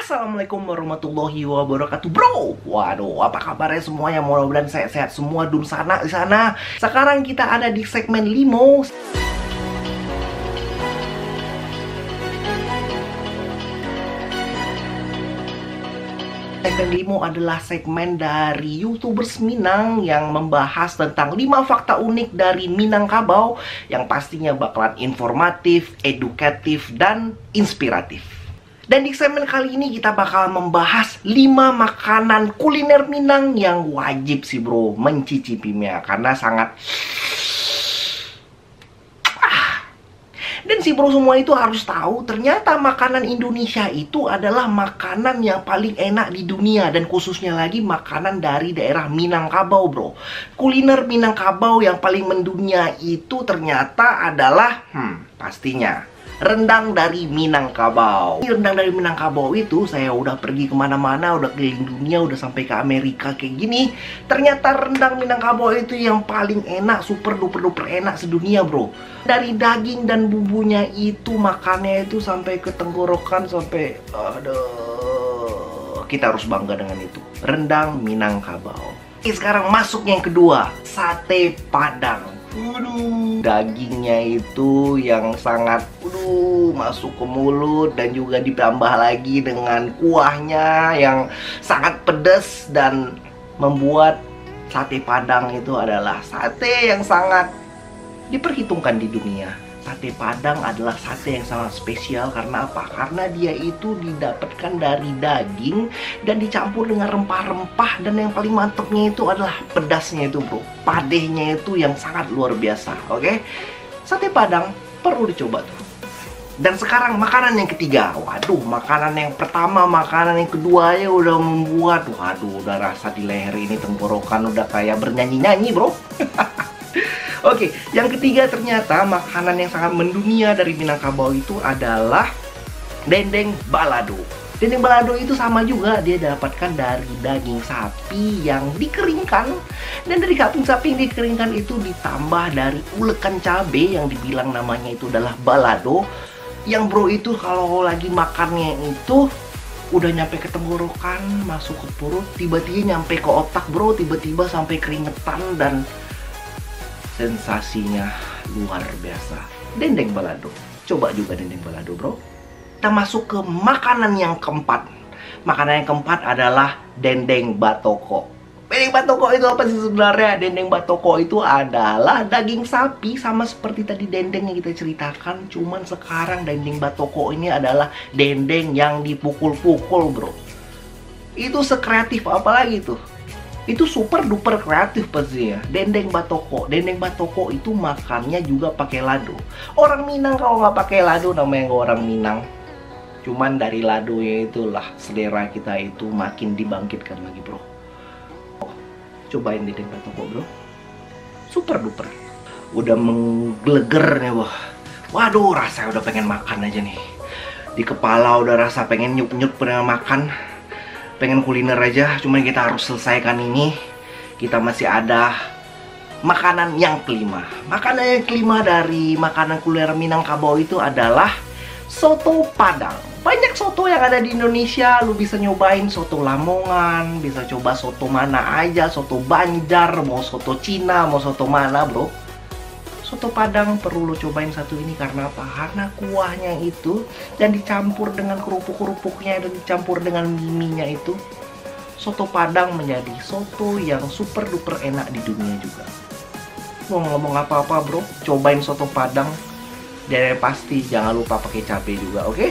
Assalamualaikum warahmatullahi wabarakatuh, bro. Waduh, apa kabarnya semuanya? Mudah-mudahan sehat-sehat semua dun sana di sana. Sekarang kita ada di segmen Limo. Segmen Limo adalah segmen dari YouTubers Minang yang membahas tentang 5 fakta unik dari Minangkabau yang pastinya bakalan informatif, edukatif, dan inspiratif. Dan di segmen kali ini kita bakal membahas 5 makanan kuliner Minang yang wajib sih bro mencicipinya karena sangat dan si bro semua itu harus tahu ternyata makanan Indonesia itu adalah makanan yang paling enak di dunia. Dan khususnya lagi makanan dari daerah Minangkabau bro. Kuliner Minangkabau yang paling mendunia itu ternyata adalah pastinya rendang dari Minangkabau. Rendang dari Minangkabau itu saya udah pergi kemana-mana, udah keliling dunia, udah sampai ke Amerika kayak gini. Ternyata rendang Minangkabau itu yang paling enak, super duper enak sedunia bro. Dari daging dan bumbunya itu makannya itu sampai ke tenggorokan, sampai aduh, kita harus bangga dengan itu. Rendang Minangkabau. Sekarang masuk yang kedua, sate Padang. Dagingnya itu yang sangat masuk ke mulut dan juga ditambah lagi dengan kuahnya yang sangat pedas dan membuat sate Padang itu adalah sate yang sangat diperhitungkan di dunia. Sate Padang adalah sate yang sangat spesial karena apa? Karena dia itu didapatkan dari daging dan dicampur dengan rempah-rempah, dan yang paling mantepnya itu adalah pedasnya itu bro. Padehnya itu yang sangat luar biasa, oke? Sate Padang perlu dicoba tuh. Dan sekarang makanan yang ketiga. Waduh, makanan yang pertama, makanan yang kedua ya udah membuat, waduh, udah rasa di leher ini tenggorokan udah kayak bernyanyi-nyanyi bro. Oke, yang ketiga ternyata makanan yang sangat mendunia dari Minangkabau itu adalah dendeng balado. Dendeng balado itu sama juga, dia dapatkan dari daging sapi yang dikeringkan. Dan dari daging sapi yang dikeringkan itu ditambah dari ulekan cabai yang dibilang namanya itu adalah balado. Yang bro itu kalau lagi makannya itu udah nyampe ke tenggorokan, masuk ke perut, tiba-tiba nyampe ke otak bro, tiba-tiba sampai keringetan dan sensasinya luar biasa. Dendeng balado. Coba juga dendeng balado bro. Kita masuk ke makanan yang keempat. Makanan yang keempat adalah dendeng batoko. Dendeng batoko itu apa sih sebenarnya? Dendeng batoko itu adalah daging sapi sama seperti tadi dendeng yang kita ceritakan. Cuman sekarang dendeng batoko ini adalah dendeng yang dipukul-pukul bro. Itu sekreatif apa lagi tuh? Itu super duper kreatif pasti ya. Dendeng batoko. Dendeng batoko itu makannya juga pakai lado. Orang Minang kalau nggak pakai lado namanya nggak orang Minang. Cuman dari ladonya itulah selera kita itu makin dibangkitkan lagi bro. Cobain dendeng batoko bro. Super duper. Udah menggeleger nih wah. Waduh, rasanya udah pengen makan aja nih. Di kepala udah rasa pengen nyup-nyup pengen makan. Pengen kuliner aja, cuman kita harus selesaikan ini. Kita masih ada makanan yang kelima. Makanan yang kelima dari makanan kuliner Minangkabau itu adalah soto Padang. Banyak soto yang ada di Indonesia. Lu bisa nyobain soto Lamongan, bisa coba soto mana aja, soto Banjar, mau soto Cina, mau soto mana bro. Soto Padang perlu lo cobain satu ini karena apa? Karena kuahnya itu dan dicampur dengan kerupuk-kerupuknya dan dicampur dengan mie-nya itu, soto Padang menjadi soto yang super duper enak di dunia juga. Mau ngomong apa-apa bro, cobain soto Padang. Dan pasti jangan lupa pakai cabai juga, oke?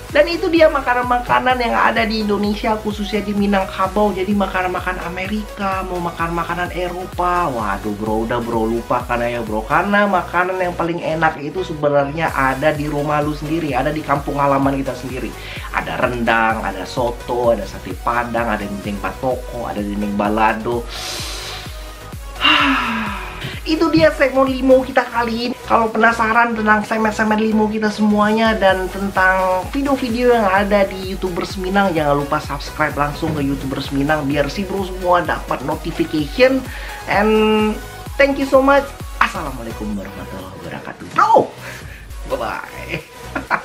Dan itu dia makanan-makanan yang ada di Indonesia, khususnya di Minangkabau. Jadi makanan-makanan Amerika, mau makan makanan Eropa. Waduh bro, udah bro lupakan ya bro. Karena makanan yang paling enak itu sebenarnya ada di rumah lu sendiri, ada di kampung halaman kita sendiri. Ada rendang, ada soto, ada sate Padang, ada dendeng batoko, ada dendeng balado. Itu dia segmen Limo kita kali ini. Kalau penasaran tentang segmen-segmen Limo kita semuanya dan tentang video-video yang ada di YouTubers Minang, jangan lupa subscribe langsung ke YouTubers Minang biar si bro semua dapat notification. And thank you so much. Assalamualaikum warahmatullahi wabarakatuh bro. Bye bye.